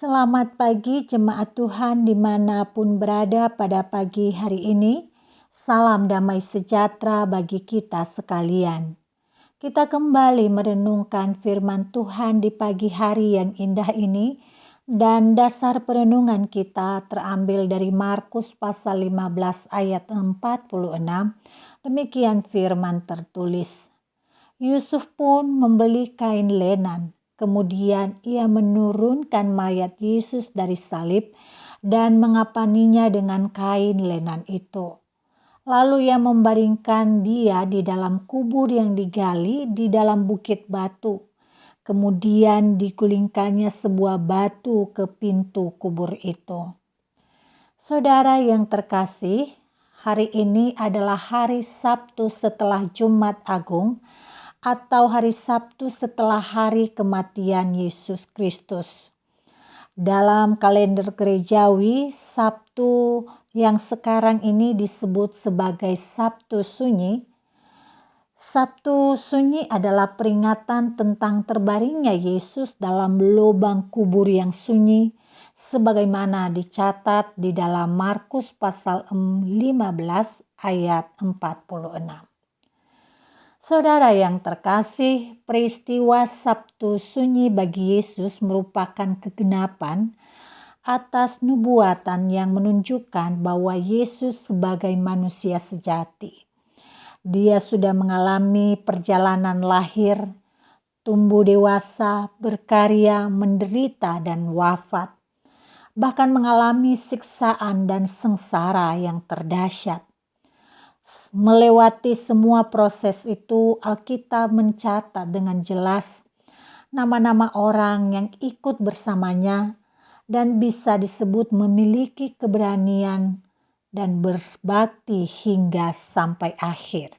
Selamat pagi jemaat Tuhan dimanapun berada pada pagi hari ini. Salam damai sejahtera bagi kita sekalian. Kita kembali merenungkan firman Tuhan di pagi hari yang indah ini. Dan dasar perenungan kita terambil dari Markus pasal 15 ayat 46. Demikian firman tertulis. Yusuf pun membeli kain lenan. Kemudian ia menurunkan mayat Yesus dari salib dan mengapaninya dengan kain lenan itu. Lalu ia membaringkan dia di dalam kubur yang digali di dalam bukit batu. Kemudian digulingkannya sebuah batu ke pintu kubur itu. Saudara yang terkasih, hari ini adalah hari Sabtu setelah Jumat Agung, atau hari Sabtu setelah hari kematian Yesus Kristus. Dalam kalender gerejawi, Sabtu yang sekarang ini disebut sebagai Sabtu Sunyi. Sabtu Sunyi adalah peringatan tentang terbaringnya Yesus dalam lubang kubur yang sunyi, sebagaimana dicatat di dalam Markus pasal 15 ayat 46. Saudara yang terkasih, peristiwa Sabtu Sunyi bagi Yesus merupakan kegenapan atas nubuatan yang menunjukkan bahwa Yesus sebagai manusia sejati. Dia sudah mengalami perjalanan lahir, tumbuh dewasa, berkarya, menderita, dan wafat. Bahkan mengalami siksaan dan sengsara yang terdahsyat. Melewati semua proses itu, Alkitab mencatat dengan jelas nama-nama orang yang ikut bersamanya dan bisa disebut memiliki keberanian dan berbakti hingga sampai akhir.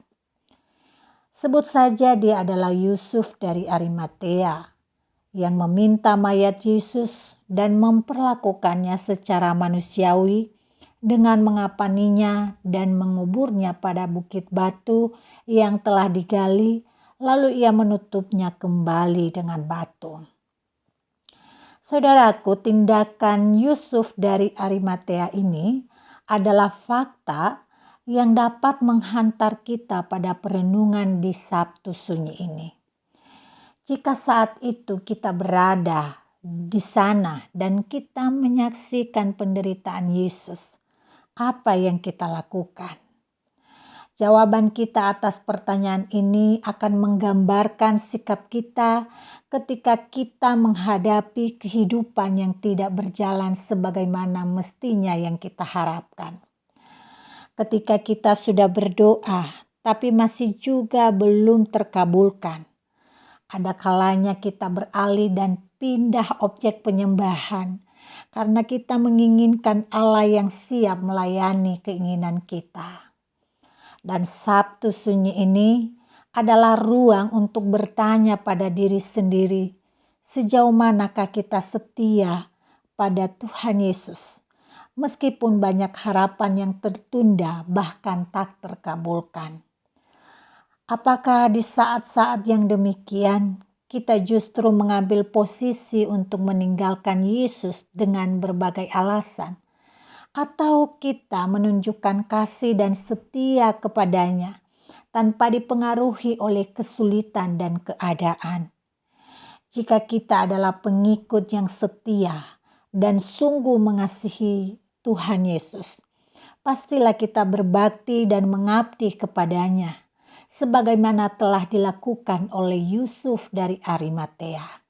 Sebut saja dia adalah Yusuf dari Arimatea yang meminta mayat Yesus dan memperlakukannya secara manusiawi dengan mengapaninya dan menguburnya pada bukit batu yang telah digali, lalu ia menutupnya kembali dengan batu. Saudaraku, tindakan Yusuf dari Arimatea ini adalah fakta yang dapat menghantar kita pada perenungan di Sabtu Sunyi ini. Jika saat itu kita berada di sana dan kita menyaksikan penderitaan Yesus, apa yang kita lakukan? Jawaban kita atas pertanyaan ini akan menggambarkan sikap kita ketika kita menghadapi kehidupan yang tidak berjalan sebagaimana mestinya yang kita harapkan. Ketika kita sudah berdoa, tapi masih juga belum terkabulkan. Ada kalanya kita beralih dan pindah objek penyembahan karena kita menginginkan Allah yang siap melayani keinginan kita. Dan Sabtu Sunyi ini adalah ruang untuk bertanya pada diri sendiri, sejauh manakah kita setia pada Tuhan Yesus, meskipun banyak harapan yang tertunda bahkan tak terkabulkan. Apakah di saat-saat yang demikian kita justru mengambil posisi untuk meninggalkan Yesus dengan berbagai alasan? Atau kita menunjukkan kasih dan setia kepadanya tanpa dipengaruhi oleh kesulitan dan keadaan? Jika kita adalah pengikut yang setia dan sungguh mengasihi Tuhan Yesus, pastilah kita berbakti dan mengabdi kepadanya, sebagaimana telah dilakukan oleh Yusuf dari Arimatea.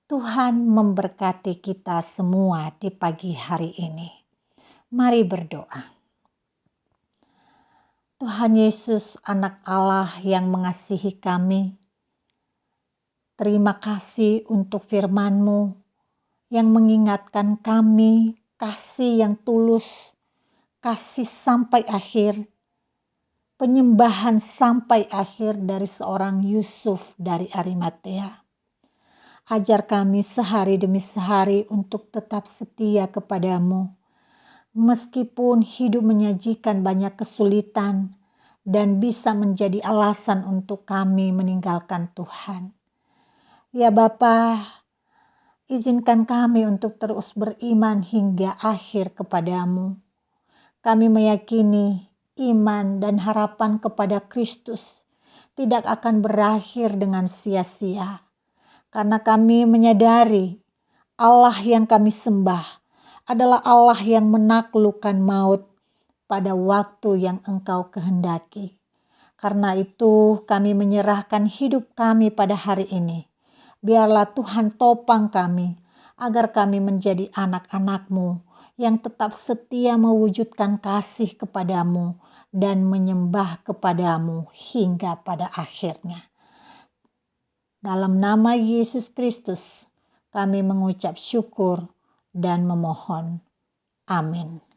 Tuhan memberkati kita semua di pagi hari ini. Mari berdoa. Tuhan Yesus, anak Allah yang mengasihi kami, terima kasih untuk firman-Mu yang mengingatkan kami kasih yang tulus, kasih sampai akhir, penyembahan sampai akhir dari seorang Yusuf dari Arimatea. Ajar kami sehari demi sehari untuk tetap setia kepadamu, meskipun hidup menyajikan banyak kesulitan dan bisa menjadi alasan untuk kami meninggalkan Tuhan. Ya Bapa, Izinkan kami untuk terus beriman hingga akhir kepadamu. Kami meyakini iman dan harapan kepada Kristus tidak akan berakhir dengan sia-sia. Karena kami menyadari Allah yang kami sembah adalah Allah yang menaklukkan maut pada waktu yang Engkau kehendaki. Karena itu kami menyerahkan hidup kami pada hari ini. Biarlah Tuhan topang kami, agar kami menjadi anak-anak-Mu yang tetap setia mewujudkan kasih kepadamu dan menyembah kepadamu hingga pada akhirnya. Dalam nama Yesus Kristus, kami mengucap syukur dan memohon. Amin.